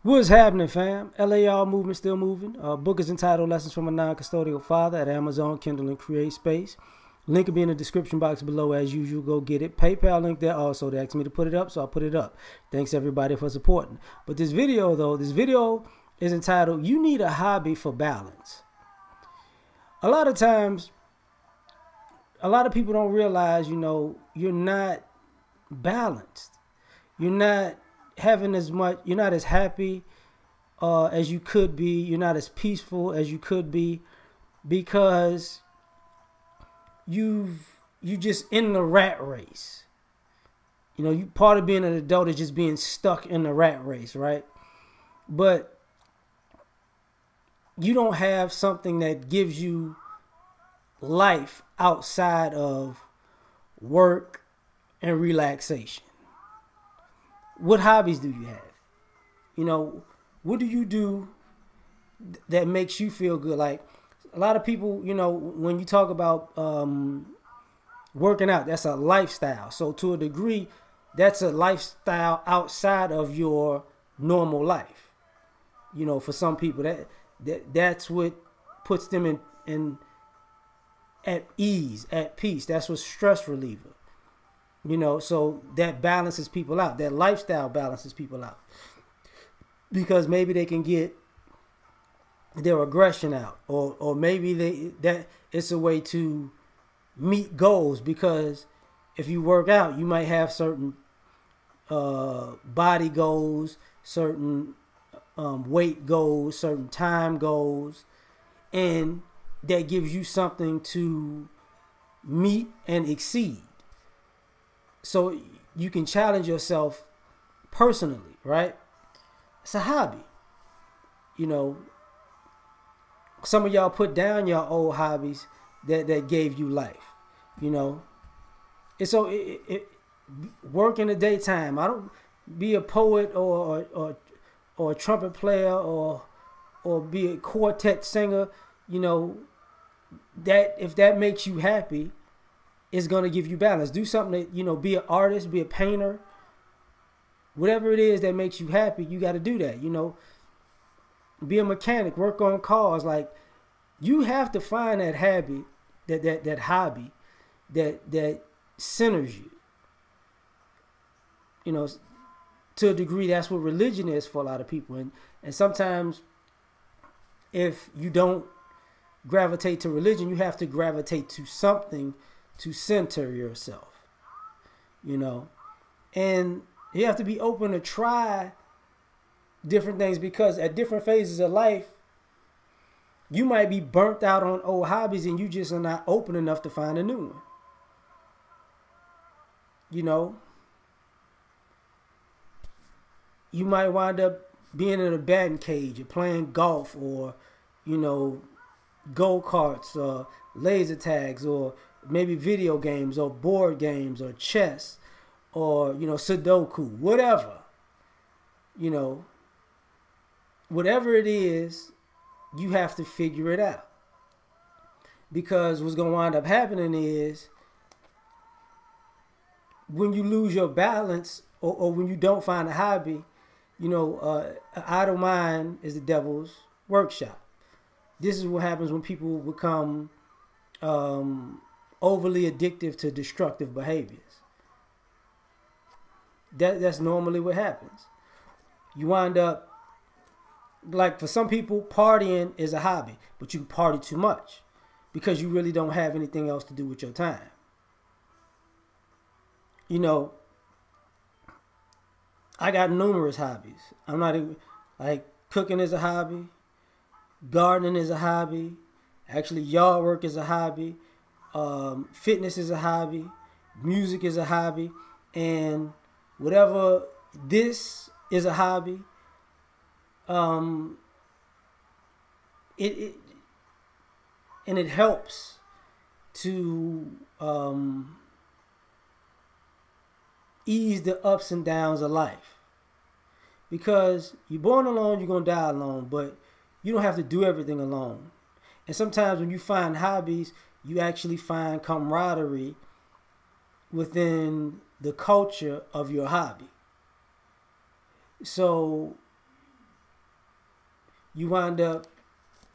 What's happening, fam? L.A.R. movement still moving. Book is entitled Lessons from a Non-Custodial Father at Amazon, Kindle, and Create Space. Link will be in the description box below as usual. Go get it. PayPal link there also. They asked me to put it up, so I'll put it up. Thanks everybody for supporting. But this video is entitled You Need a Hobby for Balance. A lot of times, a lot of people don't realize, you're not balanced. You're not having as much, you're not as happy as you could be. You're not as peaceful as you could be because you just in the rat race. You part of being an adult is just being stuck in the rat race, right? But you don't have something that gives you life outside of work and relaxation. What hobbies do you have? What do you do that makes you feel good? Like a lot of people, when you talk about working out, that's a lifestyle. So to a degree, that's a lifestyle outside of your normal life. For some people, that's what puts them in at ease, at peace. That's what stress reliever. So that balances people out. That lifestyle balances people out. Because maybe they can get their aggression out. Or maybe that it's a way to meet goals. Because if you work out, you might have certain body goals, certain weight goals, certain time goals. And that gives you something to meet and exceed. So you can challenge yourself personally, right? It's a hobby. Some of y'all put down your old hobbies that gave you life. And so work in the daytime. I don't be a poet or a trumpet player or be a quartet singer. That if that makes you happy, it's going to give you balance. Do something that, be an artist, be a painter. Whatever it is that makes you happy, you got to do that. Be a mechanic, work on cars. Like, you have to find that hobby, that hobby that centers you. To a degree, that's what religion is for a lot of people. And sometimes if you don't gravitate to religion, you have to gravitate to something to center yourself, and you have to be open to try different things, because at different phases of life, you might be burnt out on old hobbies and you just are not open enough to find a new one. You might wind up being in a batting cage or playing golf or, go-karts or laser tags or maybe video games or board games or chess or, Sudoku, whatever. Whatever it is, you have to figure it out. Because what's going to wind up happening is when you lose your balance or when you don't find a hobby, an idle mind is the devil's workshop. This is what happens when people become overly addictive to destructive behaviors. That's normally what happens. You wind up, like for some people, partying is a hobby, but you party too much because you really don't have anything else to do with your time. I got numerous hobbies. I'm not even, like, cooking is a hobby. Gardening is a hobby. Actually, yard work is a hobby. Fitness is a hobby. Music is a hobby. And whatever this is a hobby, it helps to ease the ups and downs of life. Because you're born alone, you're going to die alone, but you don't have to do everything alone. And sometimes when you find hobbies, you actually find camaraderie within the culture of your hobby. So you wind up,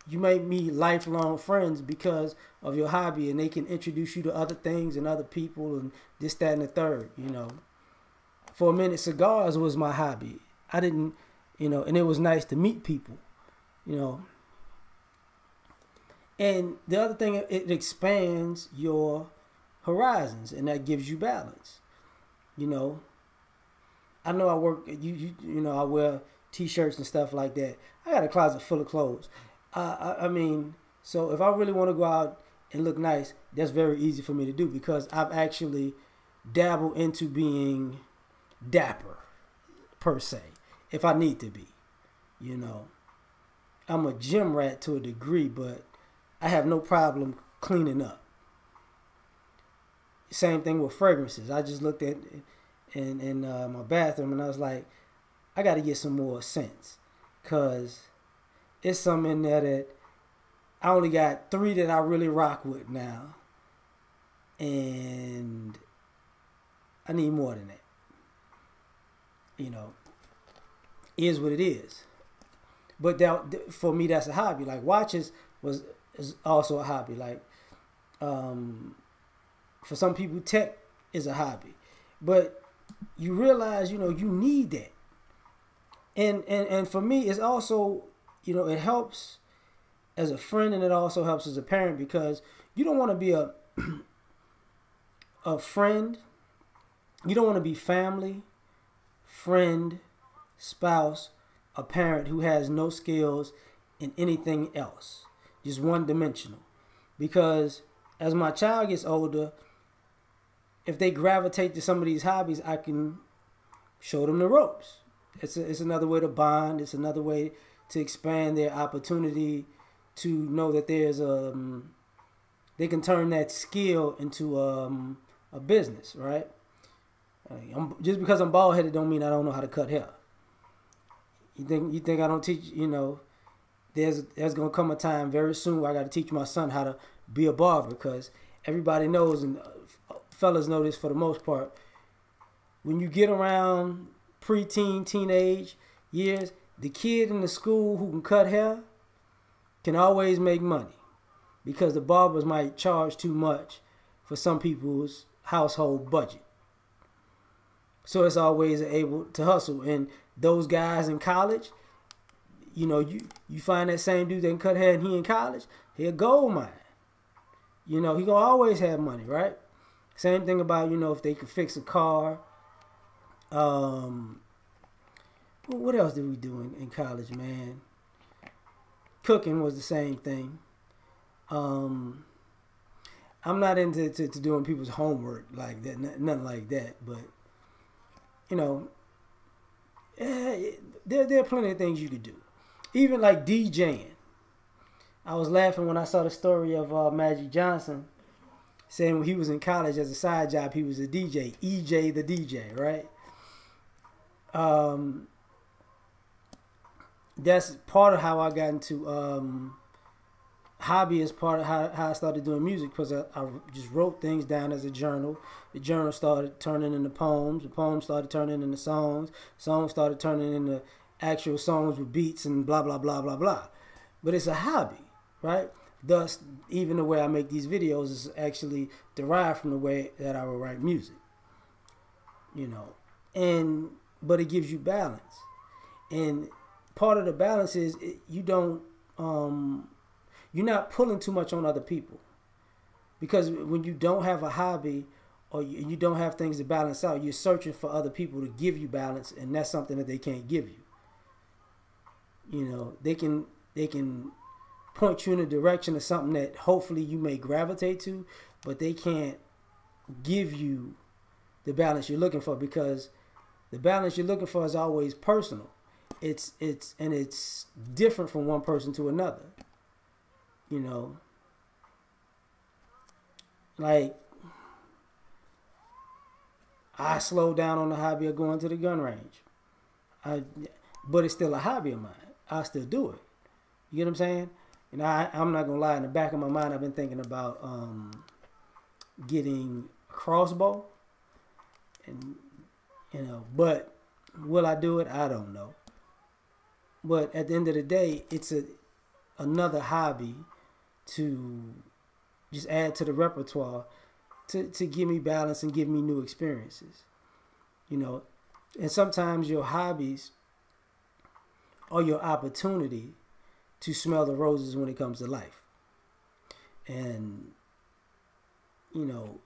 you may meet lifelong friends because of your hobby, and they can introduce you to other things and other people and this, that, and the third. For a minute, cigars was my hobby. I didn't, and it was nice to meet people, you know. And the other thing, it expands your horizons, and that gives you balance. I know I work. I wear t-shirts and stuff like that. I got a closet full of clothes. I mean, so if I really want to go out and look nice, that's very easy for me to do because I've actually dabbled into being dapper, per se, if I need to be. I'm a gym rat to a degree, but I have no problem cleaning up. Same thing with fragrances. I just looked at in my bathroom and I was like, I got to get some more scents because it's some in there that I only got 3 that I really rock with now, and I need more than that. Is what it is. But that, for me, that's a hobby. Like watches is also a hobby. Like for some people, tech is a hobby, but you realize, you need that. And for me, it's also, it helps as a friend, and it also helps as a parent because you don't want to be a friend. You don't want to be family, friend, spouse, a parent who has no skills in anything else, just one-dimensional. Because as my child gets older, if they gravitate to some of these hobbies, I can show them the ropes. It's another way to bond. It's another way to expand their opportunity to know that they can turn that skill into a business, right? Just because I'm bald headed don't mean I don't know how to cut hair. You think I don't teach? There's gonna come a time very soon where I got to teach my son how to be a barber because everybody knows, and fellas know this for the most part. When you get around preteen, teenage years, the kid in the school who can cut hair can always make money because the barbers might charge too much for some people's household budget. So it's always able to hustle. And those guys in college, you find that same dude that can cut hair and he in college, he a gold mine. He gonna always have money, right? Same thing about, if they could fix a car. What else did we do in college, man? Cooking was the same thing. I'm not into doing people's homework like that, nothing like that. But there are plenty of things you could do. Even like DJing. I was laughing when I saw the story of Magic Johnson saying when he was in college as a side job, he was a DJ, EJ the DJ, right? That's part of how I got into hobby, is part of how I started doing music because I just wrote things down as a journal. The journal started turning into poems. The poems started turning into songs. Songs started turning into actual songs with beats and blah, blah, blah, blah, blah. But it's a hobby, right? Thus, even the way I make these videos is actually derived from the way that I would write music. But it gives you balance. And part of the balance is you're not pulling too much on other people. Because when you don't have a hobby or you don't have things to balance out, you're searching for other people to give you balance, and that's something that they can't give you. They can point you in a direction of something that hopefully you may gravitate to, but they can't give you the balance you're looking for, because the balance you're looking for is always personal. It's different from one person to another. Like I slowed down on the hobby of going to the gun range. But it's still a hobby of mine. I still do it. You get what I'm saying? I'm not gonna lie. In the back of my mind, I've been thinking about getting a crossbow, and but will I do it? I don't know. But at the end of the day, it's another hobby to just add to the repertoire to give me balance and give me new experiences. You know, and sometimes your hobbies are your opportunity to smell the roses when it comes to life. And you know,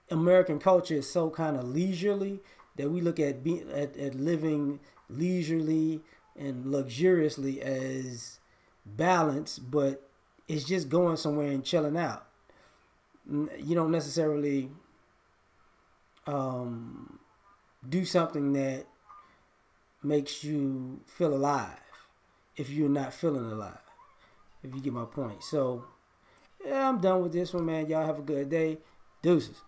American culture is so kind of leisurely that we look at living leisurely and luxuriously as balance, but it's just going somewhere and chilling out. You don't necessarily um, do something that makes you feel alive if you're not feeling alive. If you get my point. So, yeah, I'm done with this one, man. Y'all have a good day. Deuces.